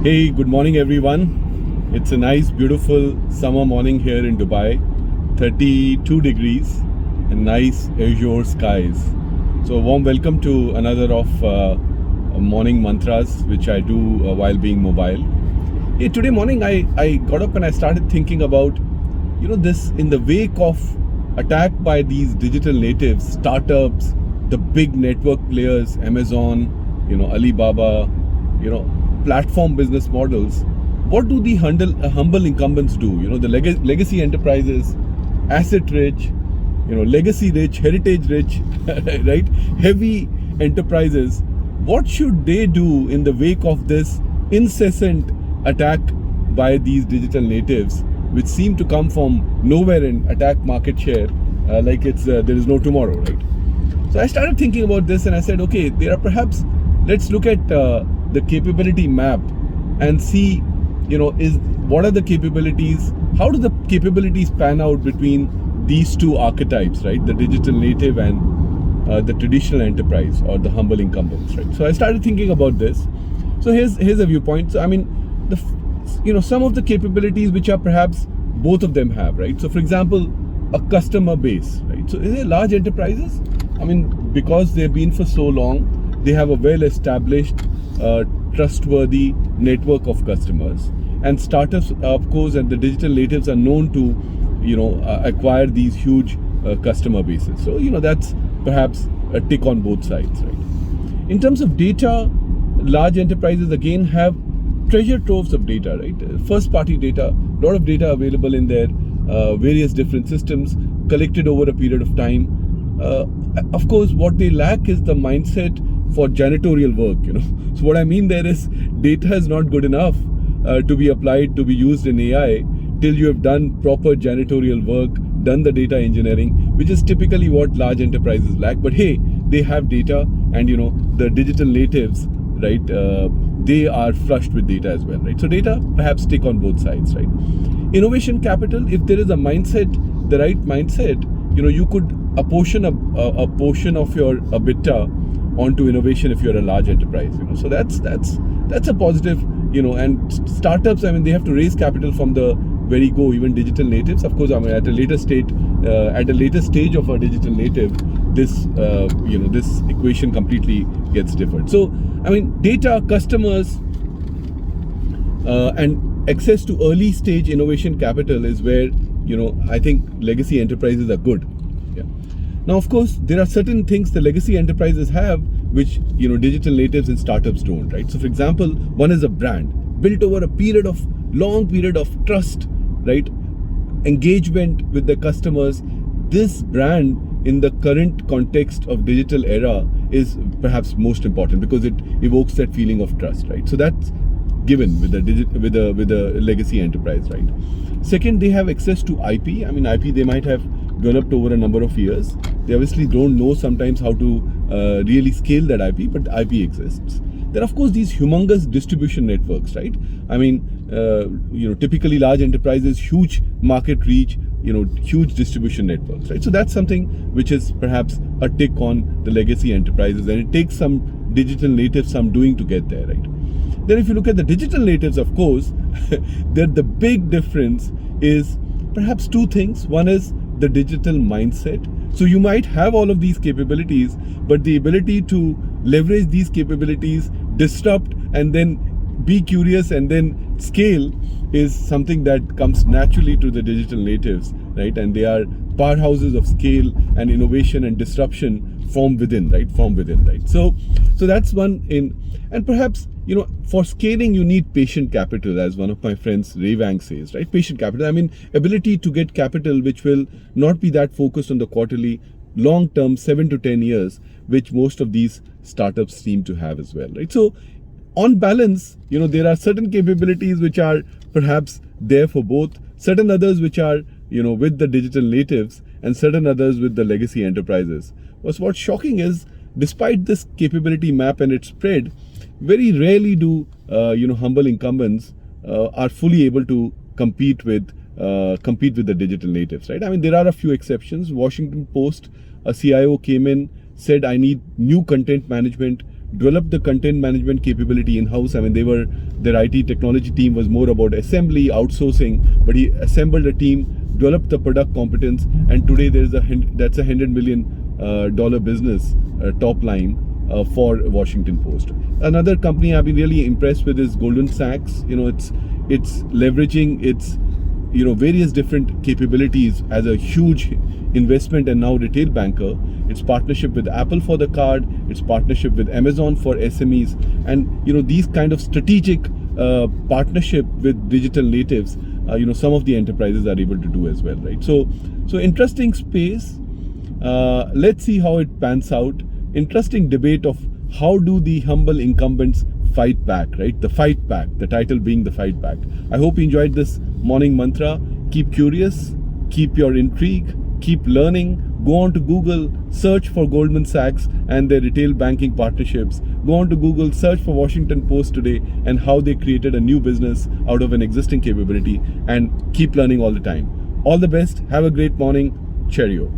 Hey, good morning everyone. It's a nice, beautiful summer morning here in Dubai. 32 degrees and nice azure skies. So a warm welcome to another of morning mantras which I do while being mobile. Hey, today morning I got up and I started thinking about, this in the wake of attack by these digital natives, startups, the big network players, Amazon, Alibaba, platform business models. What do the humble incumbents do? The legacy enterprises, asset rich, legacy rich, heritage rich, right? Heavy enterprises. What should they do in the wake of this incessant attack by these digital natives, which seem to come from nowhere and attack market share like it's there is no tomorrow, right? So I started thinking about this and I said, okay, there are perhaps, let's look at the capability map and see, what are the capabilities, how do the capabilities pan out between these two archetypes, right? The digital native and the traditional enterprise or the humble incumbents, right? So I started thinking about this. So here's a viewpoint. So I mean, some of the capabilities which are perhaps both of them have, right? So for example, a customer base, right? So is there large enterprises? I mean, because they've been for so long, they have a well-established, trustworthy network of customers. And startups, of course, and the digital natives are known to, acquire these huge customer bases. So, that's perhaps a tick on both sides, right? In terms of data, large enterprises again have treasure troves of data, right? First-party data, a lot of data available in their various different systems, collected over a period of time. Of course, what they lack is the mindset for janitorial work, So what I mean there is data is not good enough to be applied, to be used in AI till you have done proper janitorial work, done the data engineering, which is typically what large enterprises lack. But hey, they have data and, the digital natives, right, they are flushed with data as well, right? So data perhaps stick on both sides, right? Innovation capital, if there is a mindset, the right mindset, you could apportion a portion of your EBITDA onto innovation if you're a large enterprise, So that's a positive, and startups, I mean, they have to raise capital from the very go, even digital natives. Of course, I mean, at a later stage of a digital native, this, this equation completely gets different. So, I mean, data, customers, and access to early stage innovation capital is where, I think legacy enterprises are good. Yeah. Now, of course, there are certain things the legacy enterprises have which, digital natives and startups don't, right? So, for example, one is a brand built over a long period of trust, right? Engagement with the customers. This brand in the current context of digital era is perhaps most important because it evokes that feeling of trust, right? So that's given with the legacy enterprise, right? Second, they have access to IP. I mean, IP they might have developed over a number of years. They obviously don't know sometimes how to really scale that IP, but IP exists. There are, of course, these humongous distribution networks, right? I mean, typically large enterprises, huge market reach, huge distribution networks, right? So that's something which is perhaps a tick on the legacy enterprises, and it takes some digital natives some doing to get there, right? Then if you look at the digital natives, of course, the big difference is perhaps two things. One is the digital mindset. So you might have all of these capabilities, but the ability to leverage these capabilities, disrupt, and then be curious and then scale is something that comes naturally to the digital natives, right? And they are powerhouses of scale and innovation and disruption from within, right? So that's one in, and perhaps, for scaling, you need patient capital, as one of my friends, Ray Wang, says, right? Patient capital. I mean, ability to get capital which will not be that focused on the quarterly, long term, 7 to 10 years, which most of these startups seem to have as well, right? So on balance, there are certain capabilities which are perhaps there for both, certain others which are, with the digital natives, and certain others with the legacy enterprises. What's shocking is, despite this capability map and its spread, very rarely do humble incumbents are fully able to compete with the digital natives, right? I mean, there are a few exceptions. Washington Post, a CIO came in, said, I need new content management developed the content management capability in-house. I mean, their IT technology team was more about assembly, outsourcing, but he assembled a team, developed the product competence, and today that's a $100 million dollar business top line for Washington Post. Another company I've been really impressed with is Goldman Sachs. It's leveraging its various different capabilities as a huge investment and now retail banker. Its partnership with Apple for the card, its partnership with Amazon for SMEs, and these kind of strategic partnership with digital natives. Some of the enterprises are able to do as well, right? So interesting space. Let's see how it pans out. Interesting debate of how do the humble incumbents fight back, right? The fight back, the title being the fight back. I hope you enjoyed this morning mantra. Keep curious, keep your intrigue, keep learning. Go on to Google, search for Goldman Sachs and their retail banking partnerships. Go on to Google, search for Washington Post today and how they created a new business out of an existing capability, and keep learning all the time. All the best. Have a great morning. Cheerio.